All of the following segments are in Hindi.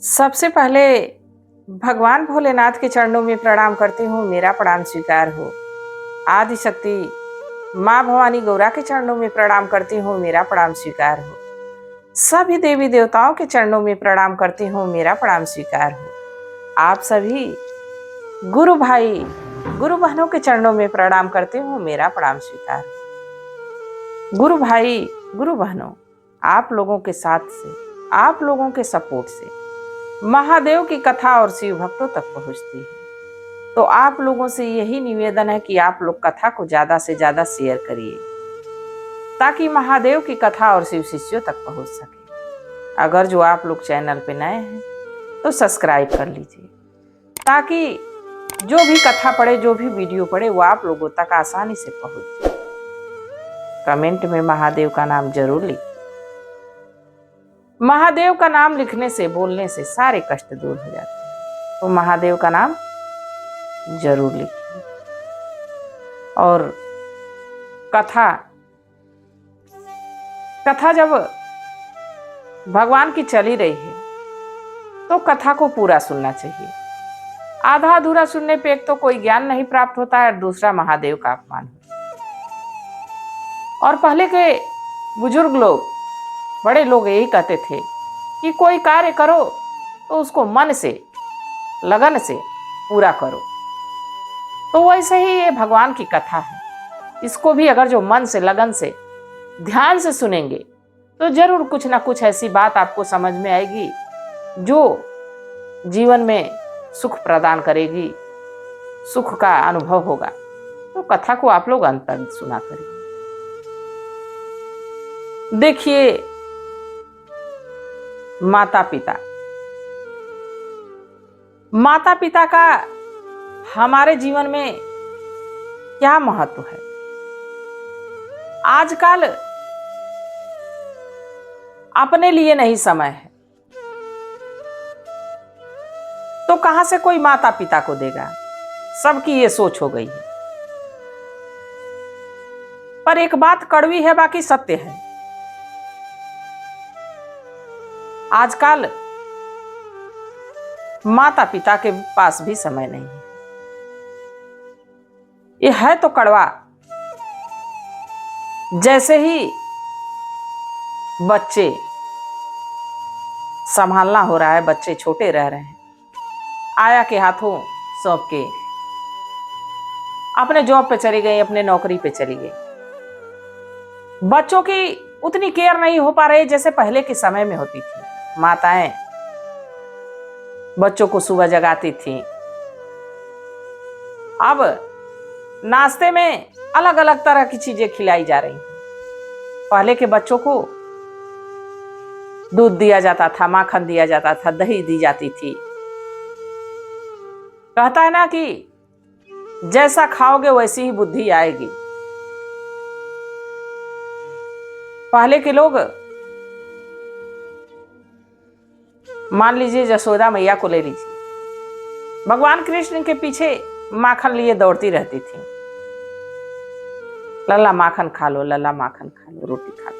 सबसे पहले भगवान भोलेनाथ के चरणों में प्रणाम करती हूँ, मेरा प्रणाम स्वीकार हो। आदि शक्ति माँ भवानी गौरा के चरणों में प्रणाम करती हूँ, मेरा प्रणाम स्वीकार हो। सभी देवी देवताओं के चरणों में प्रणाम करती हूँ, मेरा प्रणाम स्वीकार हो। आप सभी गुरु भाई गुरु बहनों के चरणों में प्रणाम करती हूँ, मेरा प्रणाम स्वीकार हो। गुरु भाई गुरु बहनों, आप लोगों के साथ से, आप लोगों के सपोर्ट से महादेव की कथा और शिव भक्तों तक पहुंचती है। तो आप लोगों से यही निवेदन है कि आप लोग कथा को ज्यादा से ज्यादा शेयर करिए, ताकि महादेव की कथा और शिव शिष्यों तक पहुंच सके। अगर जो आप लोग चैनल पे नए हैं तो सब्सक्राइब कर लीजिए, ताकि जो भी कथा पढ़े, जो भी वीडियो पढ़े, वो आप लोगों तक आसानी से पहुंच जाए। कमेंट में महादेव का नाम जरूर लिखिए। महादेव का नाम लिखने से, बोलने से सारे कष्ट दूर हो जाते हैं। तो महादेव का नाम जरूर लिखिए। और कथा जब भगवान की चली रही है तो कथा को पूरा सुनना चाहिए। आधा अधूरा सुनने पे एक तो कोई ज्ञान नहीं प्राप्त होता है, और दूसरा महादेव का अपमान होता है। और पहले के बुजुर्ग लोग, बड़े लोग यही कहते थे कि कोई कार्य करो तो उसको मन से, लगन से पूरा करो। तो वैसे ही ये भगवान की कथा है, इसको भी अगर जो मन से, लगन से, ध्यान से सुनेंगे तो जरूर कुछ ना कुछ ऐसी बात आपको समझ में आएगी जो जीवन में सुख प्रदान करेगी, सुख का अनुभव होगा। तो कथा को आप लोग अंत तक सुना करिए। देखिए, माता पिता का हमारे जीवन में क्या महत्व है। आजकल अपने लिए नहीं समय है, तो कहां से कोई माता पिता को देगा। सबकी ये सोच हो गई है। पर एक बात कड़वी है, बाकी सत्य है। आजकल माता पिता के पास भी समय नहीं है। ये है तो कड़वा। जैसे ही बच्चे संभालना हो रहा है, बच्चे छोटे रह रहे हैं, आया के हाथों सौंप के अपने जॉब पे चली गई, अपने नौकरी पे चली गई। बच्चों की उतनी केयर नहीं हो पा रही जैसे पहले के समय में होती थी। माताएं बच्चों को सुबह जगाती थी। अब नाश्ते में अलग अलग तरह की चीजें खिलाई जा रही हैं। पहले के बच्चों को दूध दिया जाता था, माखन दिया जाता था, दही दी जाती थी। कहता है ना कि जैसा खाओगे वैसी ही बुद्धि आएगी। पहले के लोग, मान लीजिए जसोदा मैया को ले लीजिए, भगवान कृष्ण के पीछे माखन लिए दौड़ती रहती थी। लल्ला माखन खा लो, लल्ला माखन खा लो, रोटी खा लो।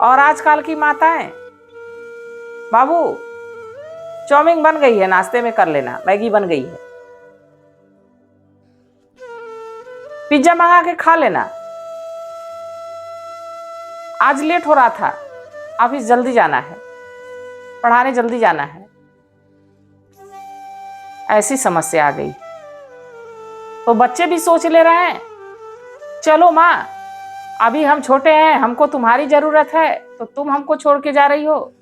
और आजकल की माताएं, बाबू चाउमीन बन गई है, नाश्ते में कर लेना, मैगी बन गई है, पिज्जा मंगा के खा लेना, आज लेट हो रहा था, ऑफिस जल्दी जाना है, पढ़ाने जल्दी जाना है। ऐसी समस्या आ गई। तो बच्चे भी सोच ले रहे हैं, चलो माँ अभी हम छोटे हैं, हमको तुम्हारी जरूरत है, तो तुम हमको छोड़ के जा रही हो,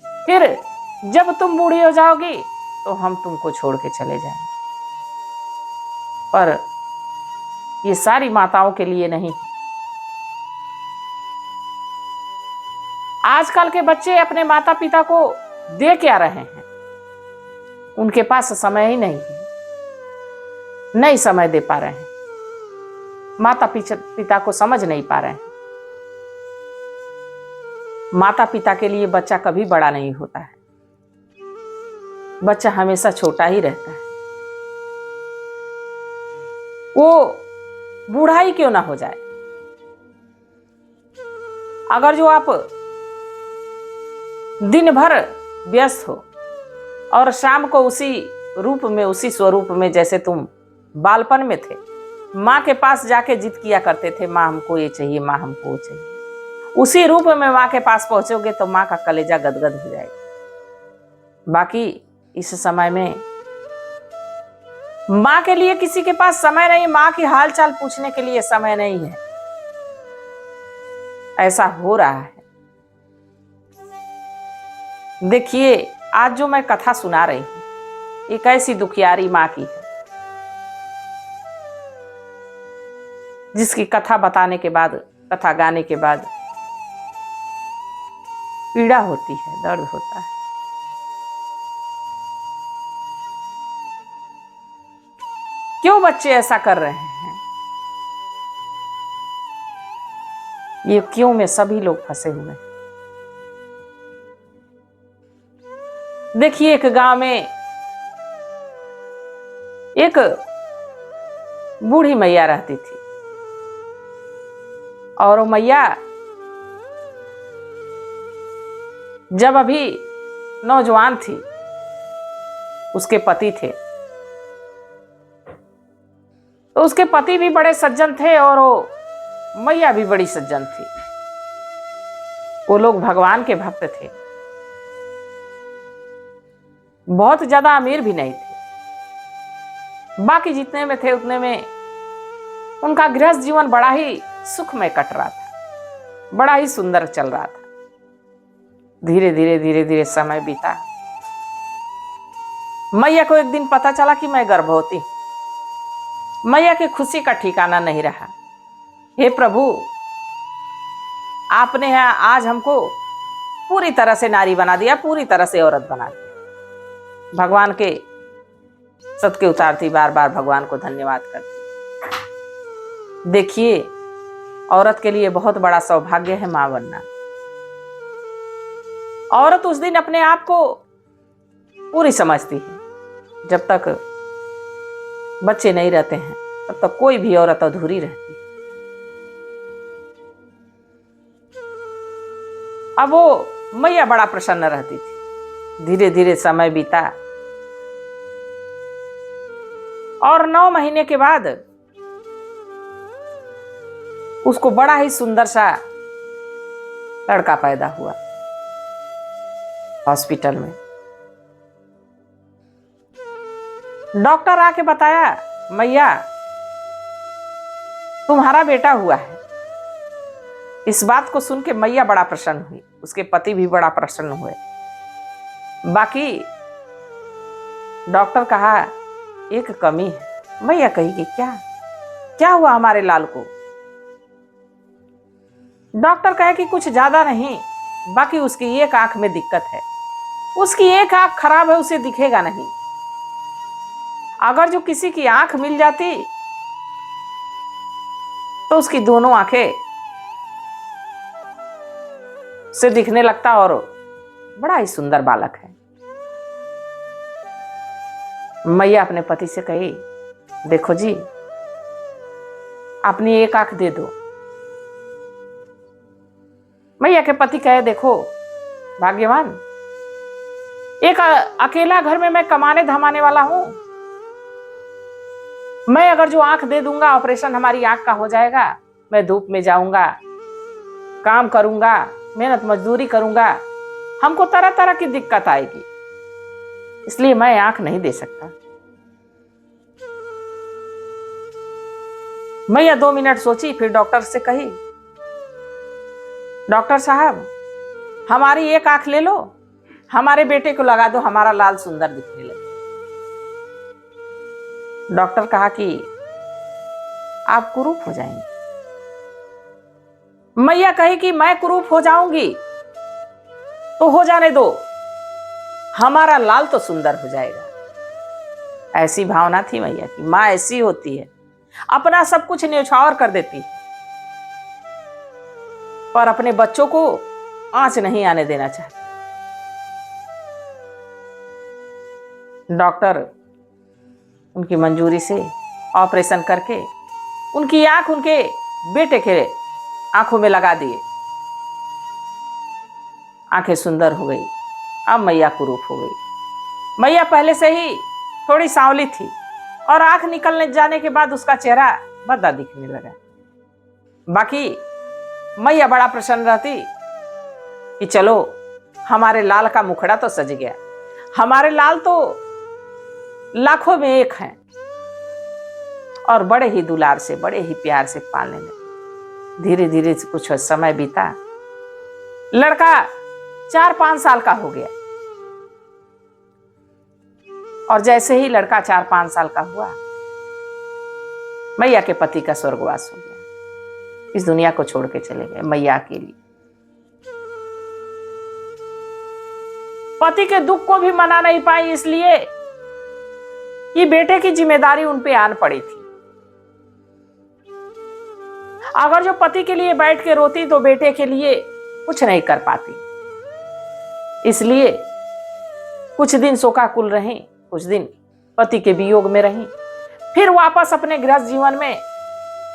फिर जब तुम बूढ़ी हो जाओगी तो हम तुमको छोड़ के चले जाएंगे। पर ये सारी माताओं के लिए नहीं। आजकल के बच्चे अपने माता पिता को दे क्या रहे हैं, उनके पास समय ही नहीं है, नहीं समय दे पा रहे हैं, माता पिता को समझ नहीं पा रहे हैं। माता पिता के लिए बच्चा कभी बड़ा नहीं होता है, बच्चा हमेशा छोटा ही रहता है। वो बूढ़ा ही क्यों ना हो जाए। अगर जो आप दिन भर व्यस्त हो और शाम को उसी रूप में, उसी स्वरूप में जैसे तुम बालपन में थे, माँ के पास जाके जिद किया करते थे, माँ हमको ये चाहिए, माँ हमको वो चाहिए, उसी रूप में माँ के पास पहुंचोगे तो माँ का कलेजा गदगद हो जाएगा। बाकी इस समय में माँ के लिए किसी के पास समय नहीं, माँ की हालचाल पूछने के लिए समय नहीं है। ऐसा हो रहा है। देखिए, आज जो मैं कथा सुना रही हूं, एक ऐसी दुखियारी माँ की है जिसकी कथा बताने के बाद, कथा गाने के बाद पीड़ा होती है, दर्द होता है। क्यों बच्चे ऐसा कर रहे हैं? ये क्यों में सभी लोग फंसे हुए हैं। देखिए, एक गांव में एक बूढ़ी मैया रहती थी और वो मैया जब अभी नौजवान थी, उसके पति थे, तो उसके पति भी बड़े सज्जन थे और वो मैया भी बड़ी सज्जन थी। वो लोग भगवान के भक्त थे, बहुत ज्यादा अमीर भी नहीं थे, बाकी जितने में थे उतने में उनका गृहस्थ जीवन बड़ा ही सुखमय कट रहा था, बड़ा ही सुंदर चल रहा था। धीरे धीरे धीरे धीरे समय बीता। मैया को एक दिन पता चला कि मैं गर्भवती हूं। मैया की खुशी का ठिकाना नहीं रहा। हे प्रभु, आपने आज हमको पूरी तरह से नारी बना दिया, पूरी तरह से औरत बना दिया। भगवान के सत के उतारती बार बार भगवान को धन्यवाद करती। देखिए, औरत के लिए बहुत बड़ा सौभाग्य है मां बनना। औरत उस दिन अपने आप को पूरी समझती है। जब तक बच्चे नहीं रहते हैं तब तक कोई भी औरत अधूरी रहती है। अब वो मैया बड़ा प्रसन्न रहती थी। धीरे धीरे समय बीता और 9 महीने के बाद उसको बड़ा ही सुंदर सा लड़का पैदा हुआ हॉस्पिटल में। डॉक्टर आके बताया, मैया तुम्हारा बेटा हुआ है। इस बात को सुन के मैया बड़ा प्रसन्न हुई, उसके पति भी बड़ा प्रसन्न हुए। बाकी डॉक्टर कहा एक कमी है। मैया कही कि क्या क्या हुआ हमारे लाल को? डॉक्टर कहे कि कुछ ज्यादा नहीं, बाकी उसकी एक आंख में दिक्कत है। उसकी एक आंख खराब है, उसे दिखेगा नहीं। अगर जो किसी की आंख मिल जाती तो उसकी दोनों आंखें से दिखने लगता और बड़ा ही सुंदर बालक है। मैया अपने पति से कही, देखो जी, अपनी एक आंख दे दो। मैया के पति कहे, देखो भाग्यवान, एक अकेला घर में मैं कमाने धमाने वाला हूं। मैं अगर जो आंख दे दूंगा, ऑपरेशन हमारी आंख का हो जाएगा। मैं धूप में जाऊंगा, काम करूंगा, मेहनत मजदूरी करूंगा, हमको तरह तरह की दिक्कत आएगी, इसलिए मैं आंख नहीं दे सकता। मैया 2 मिनट सोची, फिर डॉक्टर से कही, डॉक्टर साहब हमारी एक आंख ले लो, हमारे बेटे को लगा दो, हमारा लाल सुंदर दिखने लगे। डॉक्टर कहा कि आप कुरूप हो जाएंगे। मैया कही कि मैं कुरूप हो जाऊंगी तो हो जाने दो, हमारा लाल तो सुंदर हो जाएगा। ऐसी भावना थी मैया की। मां ऐसी होती है, अपना सब कुछ न्यौछावर कर देती है, पर अपने बच्चों को आंच नहीं आने देना चाहती। डॉक्टर उनकी मंजूरी से ऑपरेशन करके उनकी आंख उनके बेटे के आंखों में लगा दिए। आंखें सुंदर हो गई, अब मैया कुरूप हो गई। मैया पहले से ही थोड़ी सांवली थी और आंख निकलने जाने के बाद उसका चेहरा भद्दा दिखने लगा। बाकी मैया बड़ा प्रसन्न रहती कि चलो हमारे लाल का मुखड़ा तो सज गया, हमारे लाल तो लाखों में एक हैं, और बड़े ही दुलार से बड़े ही प्यार से पालने लगे। धीरे धीरे कुछ समय बीता, लड़का 4-5 साल का हो गया और जैसे ही लड़का 4-5 साल का हुआ, मैया के पति का स्वर्गवास हो गया, इस दुनिया को छोड़ के चले गए मैया के लिए। पति के दुख को भी मना नहीं पाई, इसलिए कि बेटे की जिम्मेदारी उन पे आन पड़ी थी। अगर जो पति के लिए बैठ के रोती तो बेटे के लिए कुछ नहीं कर पाती, इसलिए कुछ दिन शोकाकुल रही, कुछ दिन पति के वियोग में रही, फिर वापस अपने गृहस्थ जीवन में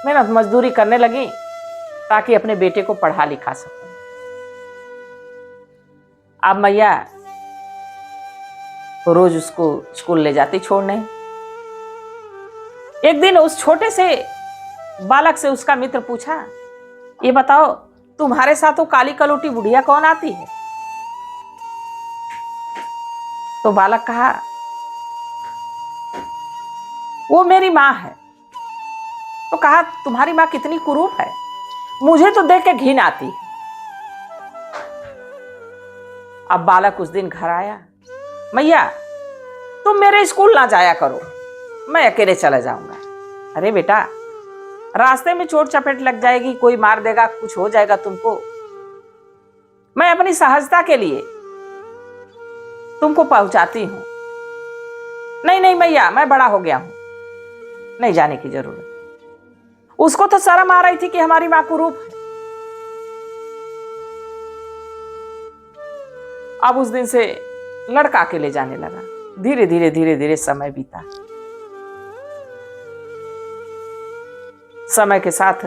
मेहनत मजदूरी करने लगी ताकि अपने बेटे को पढ़ा लिखा सकूं। अब मैया रोज उसको स्कूल ले जाती छोड़ने। एक दिन उस छोटे से बालक से उसका मित्र पूछा, ये बताओ तुम्हारे साथ वो काली कलोटी बुढ़िया कौन आती है? तो बालक कहा, वो मेरी माँ है। तो कहा, तुम्हारी माँ कितनी कुरूप है, मुझे तो देख के घिन आती है। अब बालक उस दिन घर आया, मैया तुम मेरे स्कूल ना जाया करो, मैं अकेले चला जाऊंगा। अरे बेटा, रास्ते में चोट चपेट लग जाएगी, कोई मार देगा, कुछ हो जाएगा तुमको, मैं अपनी सहजता के लिए तुमको पहुंचाती हूं। नहीं नहीं मैया, मैं बड़ा हो गया हूं, नहीं जाने की जरूरत। उसको तो शर्म आ रही थी कि हमारी मां कुरूप है। अब उस दिन से लड़का अकेले जाने लगा। धीरे धीरे धीरे धीरे समय बीता। समय के साथ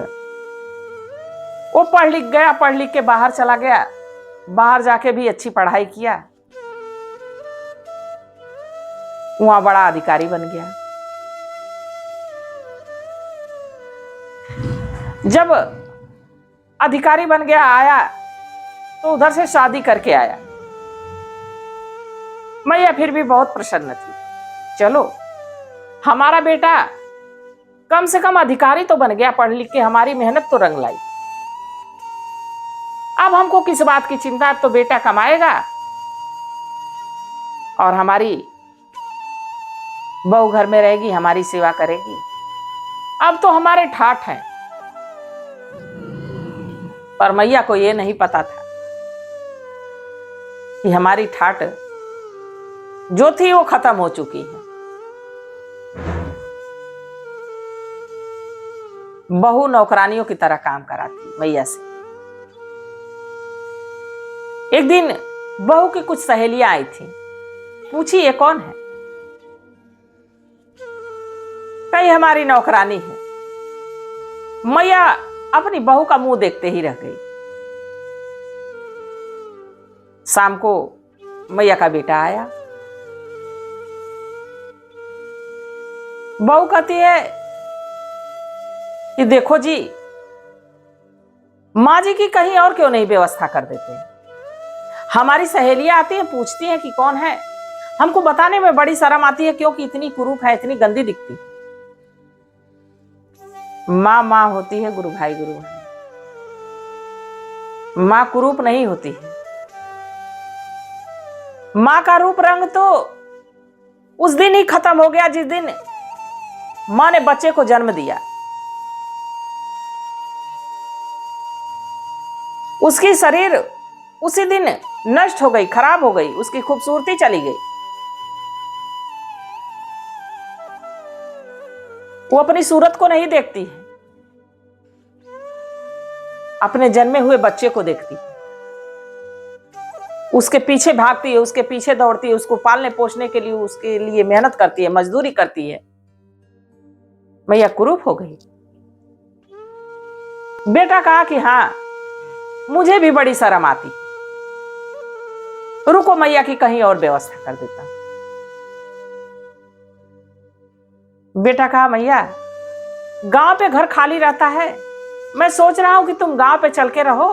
वो पढ़ लिख गया, पढ़ लिख के बाहर चला गया, बाहर जाके भी अच्छी पढ़ाई किया, वहां बड़ा अधिकारी बन गया। जब अधिकारी बन गया, आया तो उधर से शादी करके आया। मैया फिर भी बहुत प्रसन्न थी, चलो हमारा बेटा कम से कम अधिकारी तो बन गया, पढ़ लिख के हमारी मेहनत तो रंग लाई। अब हमको किस बात की चिंता, तो बेटा कमाएगा और हमारी बहू घर में रहेगी, हमारी सेवा करेगी। अब तो हमारे ठाठ हैं। पर मैया को यह नहीं पता था कि हमारी ठाठ जो थी वो खत्म हो चुकी है। बहू नौकरानियों की तरह काम कराती मैया से। एक दिन बहू की कुछ सहेलियां आई थी, पूछी ये कौन है? कही हमारी नौकरानी है। मैया अपनी बहू का मुंह देखते ही रह गई। शाम को मैया का बेटा आया। बहू कहती है कि देखो जी, माँ जी की कहीं और क्यों नहीं व्यवस्था कर देते? हमारी सहेलियां आती हैं, पूछती हैं कि कौन है, हमको बताने में बड़ी शर्म आती है क्योंकि इतनी कुरूप है, इतनी गंदी दिखती है। माँ माँ होती है, गुरु भाई गुरु भाई। माँ कुरूप नहीं होती है। माँ का रूप रंग तो उस दिन ही खत्म हो गया जिस दिन माँ ने बच्चे को जन्म दिया। उसकी शरीर उसी दिन नष्ट हो गई, खराब हो गई, उसकी खूबसूरती चली गई। वो अपनी सूरत को नहीं देखती है, अपने जन्मे हुए बच्चे को देखती है। उसके पीछे भागती है, उसके पीछे दौड़ती है, उसको पालने पोषने के लिए उसके लिए मेहनत करती है, मजदूरी करती है। मैया कुरूप हो गई। बेटा कहा कि हाँ, मुझे भी बड़ी शर्म आती। रुको, मैया की कहीं और व्यवस्था कर देता हूं। बेटा कहा, मैया गांव पे घर खाली रहता है, मैं सोच रहा हूं कि तुम गांव पे चल के रहो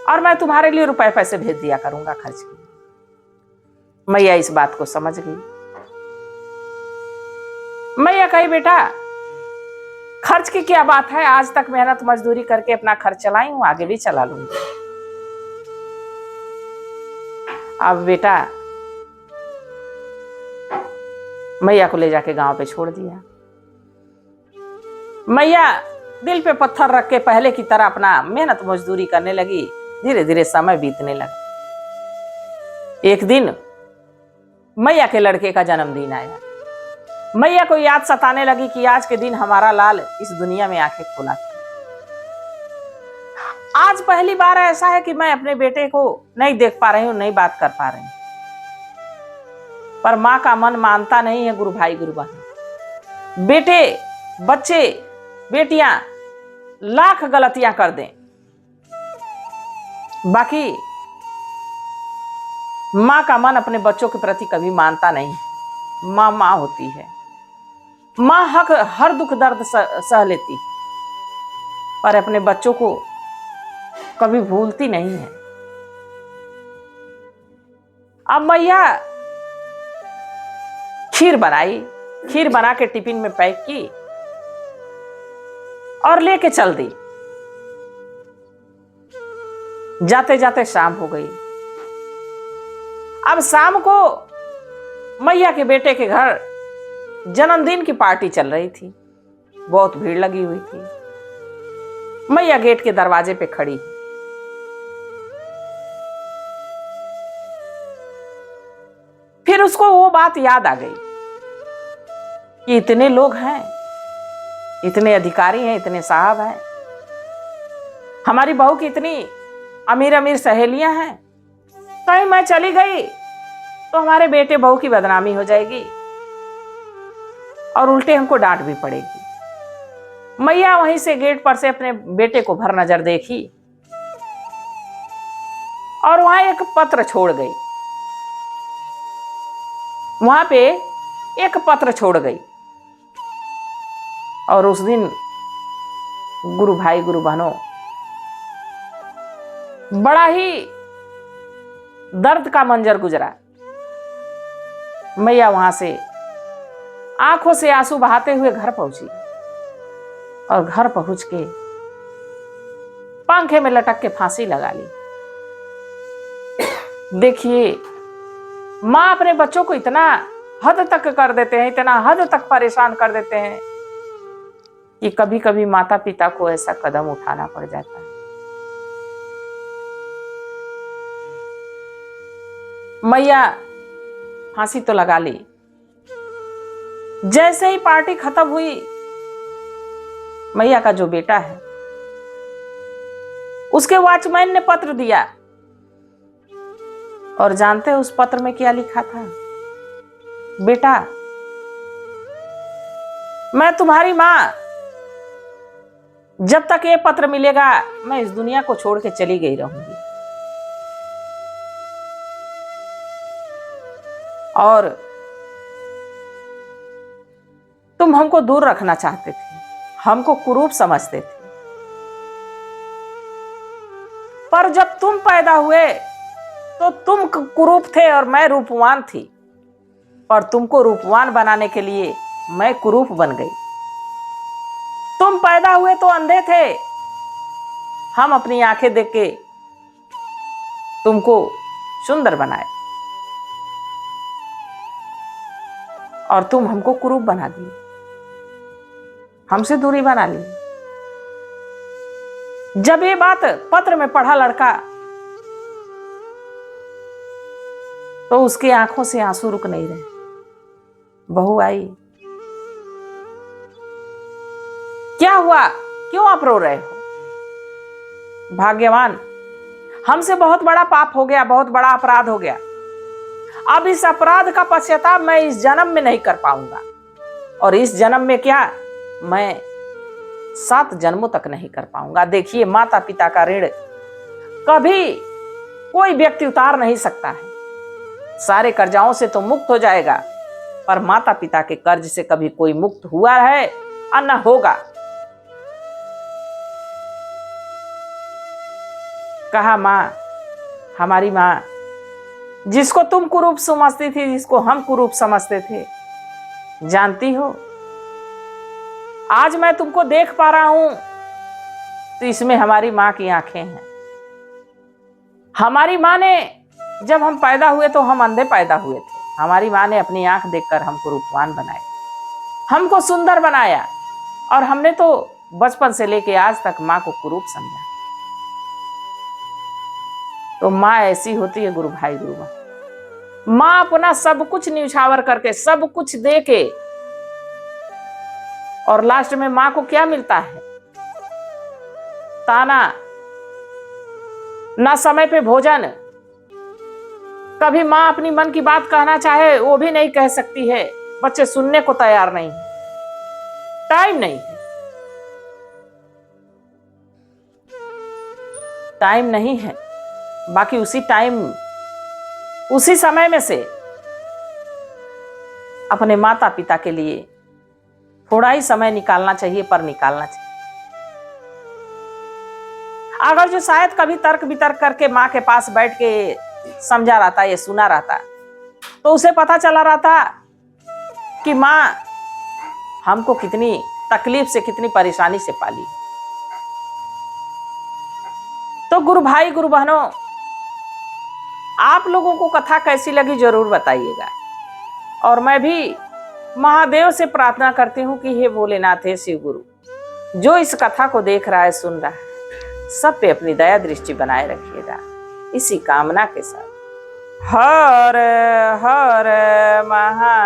और मैं तुम्हारे लिए रुपए पैसे भेज दिया करूंगा खर्च के। मैया इस बात को समझ गई। मैया कही, बेटा खर्च की क्या बात है, आज तक मेहनत मजदूरी करके अपना खर्च चलाई हूं, आगे भी चला लूंगी। अब बेटा मैया को ले जाके गांव पे छोड़ दिया। मैया दिल पे पत्थर रख के पहले की तरह अपना मेहनत मजदूरी करने लगी। धीरे धीरे समय बीतने लगा। एक दिन मैया के लड़के का जन्मदिन आया। मैया को याद सताने लगी कि आज के दिन हमारा लाल इस दुनिया में आंखें खोला था। आज पहली बार ऐसा है कि मैं अपने बेटे को नहीं देख पा रही हूं, नहीं बात कर पा रही हूं। पर मां का मन मानता नहीं है गुरु भाई गुरु बहन। बेटे बच्चे बेटियां लाख गलतियां कर दें, बाकी मां का मन अपने बच्चों के प्रति कभी मानता नहीं। मां मां होती है। मां हर दुख दर्द सह लेती है, पर अपने बच्चों को कभी भूलती नहीं है। अब मैया खीर बनाई, खीर बना के टिफिन में पैक की और लेके चल दी। जाते जाते शाम हो गई। अब शाम को मैया के बेटे के घर जन्मदिन की पार्टी चल रही थी। बहुत भीड़ लगी हुई थी। मैया गेट के दरवाजे पे खड़ी। फिर उसको वो बात याद आ गई कि इतने लोग हैं, इतने अधिकारी हैं, इतने साहब हैं, हमारी बहू की इतनी अमीर अमीर सहेलियां हैं, कहीं मैं चली गई तो हमारे बेटे बहू की बदनामी हो जाएगी और उल्टे हमको डांट भी पड़ेगी। मैया वहीं से गेट पर से अपने बेटे को भर नजर देखी और वहां एक पत्र छोड़ गई। वहां पे एक पत्र छोड़ गई। और उस दिन गुरु भाई गुरु बहनों, बड़ा ही दर्द का मंजर गुजरा। मैया वहां से आंखों से आंसू बहाते हुए घर पहुंची और घर पहुंच के पंखे में लटक के फांसी लगा ली। देखिए, मां अपने बच्चों को इतना हद तक कर देते हैं, इतना हद तक परेशान कर देते हैं कि कभी कभी माता पिता को ऐसा कदम उठाना पड़ जाता है। मैया फांसी तो लगा ली। जैसे ही पार्टी खत्म हुई, मैया का जो बेटा है उसके वॉचमैन ने पत्र दिया और जानते हैं उस पत्र में क्या लिखा था? बेटा, मैं तुम्हारी मां, जब तक ये पत्र मिलेगा मैं इस दुनिया को छोड़ के चली गई रहूंगी। और तुम हमको दूर रखना चाहते थे, हमको कुरूप समझते थे, पर जब तुम पैदा हुए तो तुम कुरूप थे और मैं रूपवान थी, पर तुमको रूपवान बनाने के लिए मैं कुरूप बन गई। तुम पैदा हुए तो अंधे थे, हम अपनी आंखें देख के तुमको सुंदर बनाए और तुम हमको कुरूप बना दिए, हमसे दूरी बना ली। जब ये बात पत्र में पढ़ा लड़का, तो उसकी आंखों से आंसू रुक नहीं रहे। बहू आई, क्या हुआ, क्यों आप रो रहे हो? भाग्यवान, हमसे बहुत बड़ा पाप हो गया, बहुत बड़ा अपराध हो गया। अब इस अपराध का पश्चाताप मैं इस जन्म में नहीं कर पाऊंगा, और इस जन्म में क्या, मैं 7 जन्मों तक नहीं कर पाऊंगा। देखिए, माता पिता का ऋण कभी कोई व्यक्ति उतार नहीं सकता है। सारे कर्जाओं से तो मुक्त हो जाएगा, पर माता पिता के कर्ज से कभी कोई मुक्त हुआ है और न होगा। कहा मां, हमारी मां, जिसको तुम कुरूप समझती थी, जिसको हम कुरूप समझते थे, जानती हो आज मैं तुमको देख पा रहा हूं तो इसमें हमारी मां की आंखें हैं। हमारी मां ने, जब हम पैदा हुए तो हम अंधे पैदा हुए थे। हमारी मां ने अपनी आंख देखकर हमको रूपवान बनाया, हमको सुंदर बनाया, और हमने तो बचपन से लेके आज तक मां को कुरूप समझा। तो मां ऐसी होती है गुरु भाई गुरु मां। मां अपना सब कुछ न्यौछावर करके, सब कुछ दे के, और लास्ट में मां को क्या मिलता है? ताना, ना समय पे भोजन। कभी मां अपनी मन की बात कहना चाहे वो भी नहीं कह सकती है, बच्चे सुनने को तैयार नहीं, टाइम नहीं है, टाइम नहीं है। बाकी उसी टाइम, उसी समय में से अपने माता पिता के लिए थोड़ा ही समय निकालना चाहिए, पर निकालना चाहिए। अगर जो शायद कभी तर्क वितर्क करके मां के पास बैठ के समझा रहता, ये सुना रहता, तो उसे पता चला रहता कि मां हमको कितनी तकलीफ से, कितनी परेशानी से पाली। तो गुरु भाई गुरु बहनों, आप लोगों को कथा कैसी लगी जरूर बताइएगा। और मैं भी महादेव से प्रार्थना करती हूँ कि हे भोलेनाथ, हे शिव गुरु, जो इस कथा को देख रहा है, सुन रहा है, सब पे अपनी दया दृष्टि बनाए रखिएगा, इसी कामना के साथ। हर हर महादेव।